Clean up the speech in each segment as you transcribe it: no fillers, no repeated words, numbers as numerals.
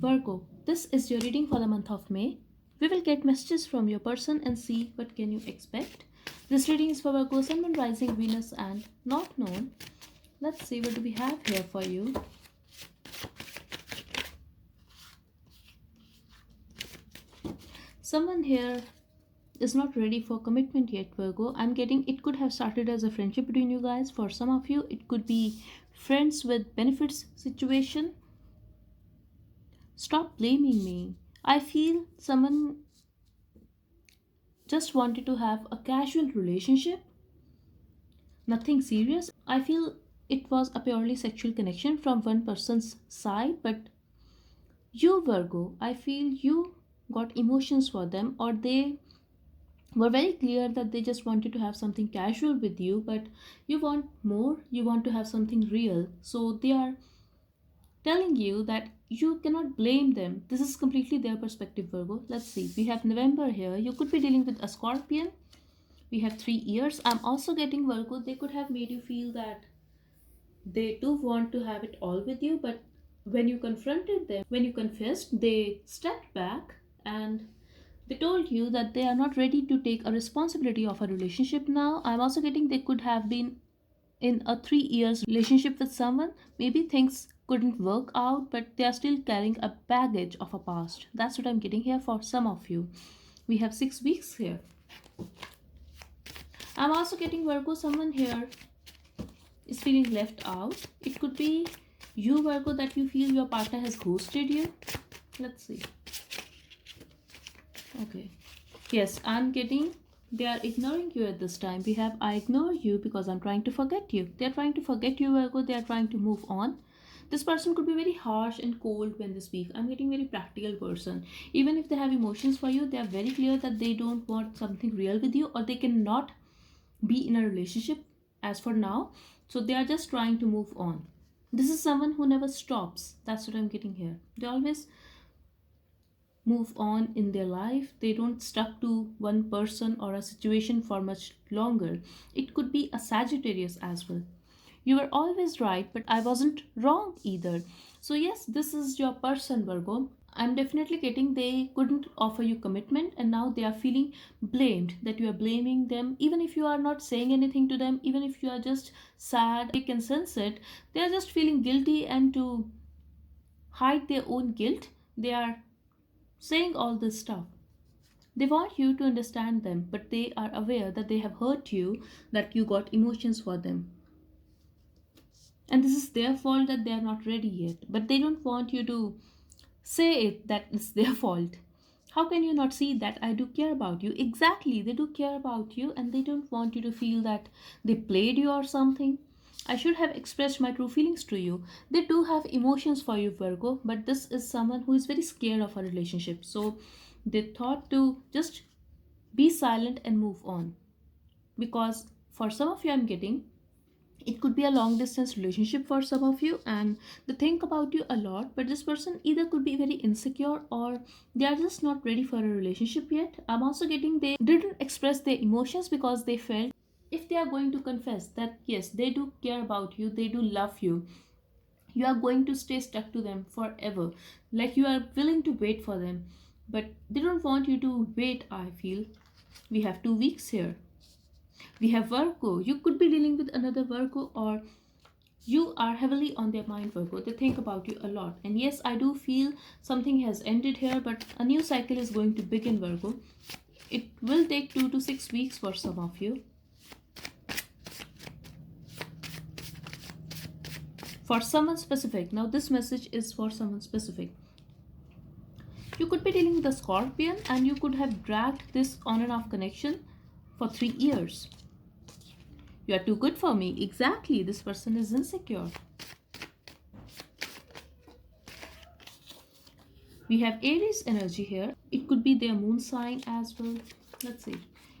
Virgo, this is your reading for the month of May. We will get messages from your person and see what can you expect. This reading is for Virgo, Sun, Moon, Rising, Venus and Not Known. Let's see what do we have here for you. Someone here is not ready for commitment yet, Virgo. I'm getting it could have started as a friendship between you guys. For some of you, it could be friends with benefits situation. Stop blaming me. I feel someone just wanted to have a casual relationship, nothing serious. I feel it was a purely sexual connection from one person's side, but you, Virgo, I feel you got emotions for them, or they were very clear that they just wanted to have something casual with you, but you want more, you want to have something real. So they are telling you that you cannot blame them. This is completely their perspective, Virgo. Let's see. We have November here. You could be dealing with a Scorpion. We have 3 years. I'm also getting Virgo. They could have made you feel that they do want to have it all with you, but when you confronted them, when you confessed, they stepped back and they told you that they are not ready to take a responsibility of a relationship now. I'm also getting they could have been in a 3 years relationship with someone. Maybe things couldn't work out, but they are still carrying a baggage of a past. That's what I'm getting here for some of you. We have 6 weeks here. I'm also getting Virgo, someone here is feeling left out. It could be you, Virgo, that you feel your partner has ghosted you. Let's see. Okay. Yes, I'm getting they are ignoring you at this time. We have I ignore you because I'm trying to forget you. They're trying to forget you, Virgo. They are trying to move on. This person could be very harsh and cold when they speak. I'm getting very practical person. Even if they have emotions for you, they are very clear that they don't want something real with you, or they cannot be in a relationship as for now. So they are just trying to move on. This is someone who never stops. That's what I'm getting here. They always move on in their life. They don't stuck to one person or a situation for much longer. It could be a Sagittarius as well. You were always right, but I wasn't wrong either. So yes, this is your person, Virgo. I'm definitely getting they couldn't offer you commitment, and now they are feeling blamed, that you are blaming them. Even if you are not saying anything to them, even if you are just sad, they can sense it. They are just feeling guilty, and to hide their own guilt, they are saying all this stuff. They want you to understand them, but they are aware that they have hurt you, that you got emotions for them. And this is their fault that they are not ready yet. But they don't want you to say it that it's their fault. How can you not see that I do care about you? Exactly, they do care about you, and they don't want you to feel that they played you or something. I should have expressed my true feelings to you. They do have emotions for you, Virgo, but this is someone who is very scared of a relationship. So they thought to just be silent and move on. Because for some of you, I'm getting it could be a long distance relationship for some of you, and they think about you a lot, but this person either could be very insecure, or they are just not ready for a relationship yet. I'm also getting they didn't express their emotions because they felt if they are going to confess that yes, they do care about you, they do love you, you are going to stay stuck to them forever, like you are willing to wait for them, but they don't want you to wait. I feel we have 2 weeks here. We have Virgo. You could be dealing with another Virgo, or you are heavily on their mind, Virgo. They think about you a lot. And yes, I do feel something has ended here, but a new cycle is going to begin, Virgo. It will take 2 to 6 weeks for some of you. For someone specific. Now, this message is for someone specific. You could be dealing with a Scorpion, and you could have dragged this on and off connection for 3 years. You are too good for me. Exactly. This person is insecure. We have Aries energy here. It could be their moon sign as well. Let's see.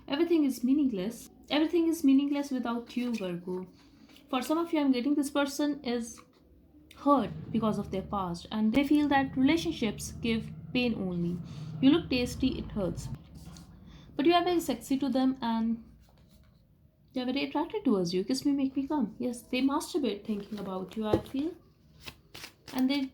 Everything is meaningless. Everything is meaningless without you, Virgo. For some of you, I'm getting this person is hurt because of their past, and they feel that relationships give pain only. You look tasty, it hurts. But you are very sexy to them, and they are very attracted towards you. Kiss me, make me come. Yes, they masturbate thinking about you, I feel. And they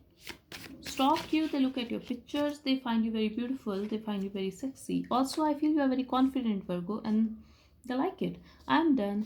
stalk you, they look at your pictures, they find you very beautiful, they find you very sexy. Also, I feel you are very confident, Virgo, and they like it. I'm done.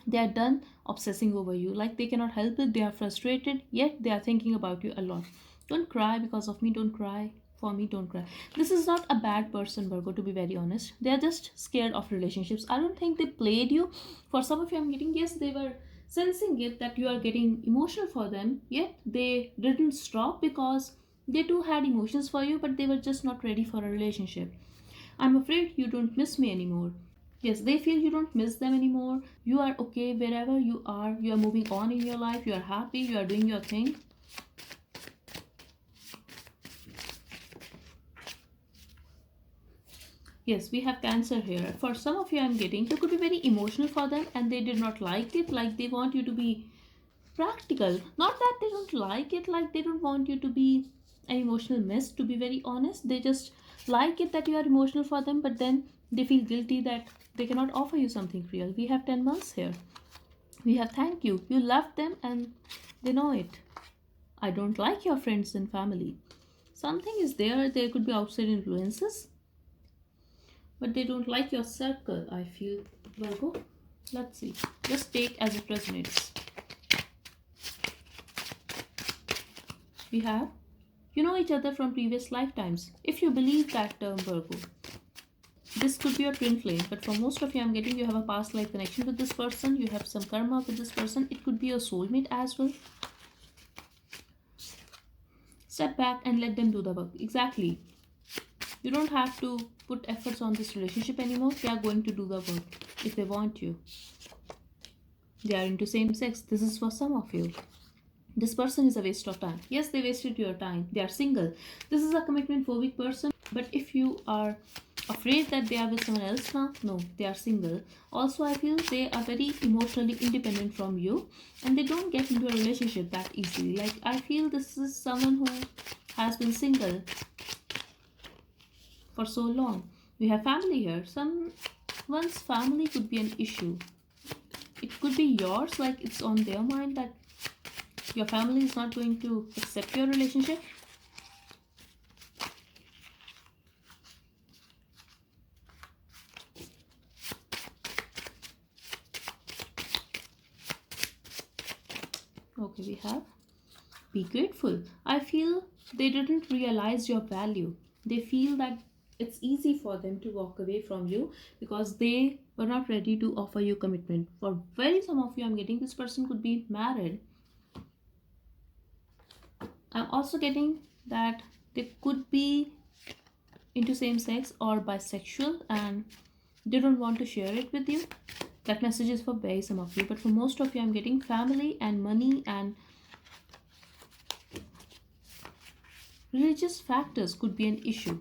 They are done obsessing over you. Like they cannot help it, they are frustrated, yet they are thinking about you a lot. Don't cry because of me, don't cry. For me, don't cry. This is not a bad person, Virgo, to be very honest. They are just scared of relationships. I don't think they played you. For some of you, I'm getting, yes, they were sensing it that you are getting emotional for them, yet they didn't stop because they too had emotions for you, but they were just not ready for a relationship. I'm afraid you don't miss me anymore. Yes, they feel you don't miss them anymore. You are okay wherever you are. You are moving on in your life. You are happy. You are doing your thing. Yes, we have Cancer here. For some of you, I'm getting, you could be very emotional for them and they did not like it. Like they want you to be practical. Not that they don't like it, like they don't want you to be an emotional mess, to be very honest. They just like it that you are emotional for them, but then they feel guilty that they cannot offer you something real. We have 10 months here. We have thank you. You love them and they know it. I don't like your friends and family. Something is there. There could be outside influences, but they don't like your circle, I feel, Virgo. Let's see. Just take as it resonates. We have, you know each other from previous lifetimes. If you believe that term, Virgo, this could be your twin flame, but for most of you, I'm getting you have a past life connection with this person. You have some karma with this person. It could be your soulmate as well. Step back and let them do the work. Exactly. You don't have to put efforts on this relationship anymore. They are going to do the work if they want you. They are into same sex. This is for some of you. This person is a waste of time. Yes, they wasted your time. They are single. This is a commitment phobic person. But if you are afraid that they are with someone else now, no, they are single. Also, I feel they are very emotionally independent from you and they don't get into a relationship that easily. Like, I feel this is someone who has been single for so long. We have family here. Someone's family could be an issue. It could be yours, like it's on their mind that your family is not going to accept your relationship. Okay, we have be grateful. I feel they didn't realize your value. They feel that it's easy for them to walk away from you because they were not ready to offer you commitment. For very some of you, I'm getting this person could be married. I'm also getting that they could be into same sex or bisexual and they don't want to share it with you. That message is for very some of you, but for most of you, I'm getting family and money and religious factors could be an issue.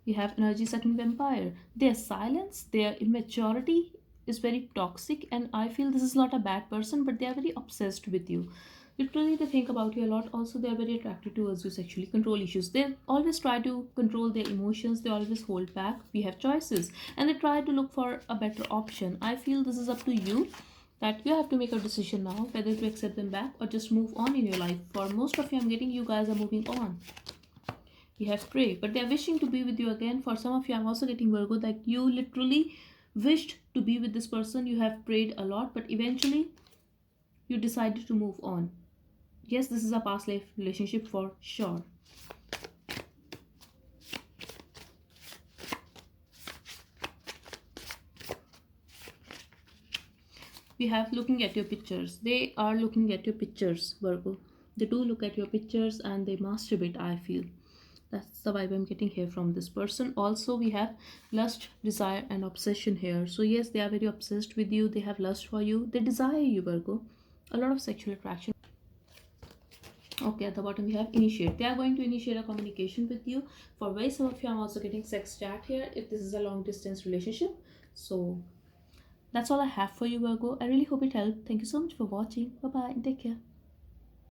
We have energy sucking vampire. Their silence, their immaturity is very toxic, and I feel this is not a bad person, but they are very obsessed with you. Literally, they think about you a lot. Also, they are very attracted towards you sexually. Control issues. They always try to control their emotions. They always hold back. We have choices, and they try to look for a better option. I feel this is up to you. That you have to make a decision now whether to accept them back or just move on in your life. For most of you, I'm getting you guys are moving on. We have prayed, but they're wishing to be with you again. For some of you, I'm also getting Virgo that you literally wished to be with this person. You have prayed a lot, but eventually you decided to move on. Yes, this is a past life relationship for sure. We have looking at your pictures. They are looking at your pictures, Virgo. They do look at your pictures and they masturbate, I feel. That's the vibe I'm getting here from this person. Also, we have lust, desire, and obsession here. So, yes, they are very obsessed with you. They have lust for you. They desire you, Virgo. A lot of sexual attraction. Okay, at the bottom we have initiate. They are going to initiate a communication with you. For very some of you, I'm also getting sex chat here if this is a long distance relationship. So, that's all I have for you, Virgo. I really hope it helped. Thank you so much for watching. Bye bye and take care.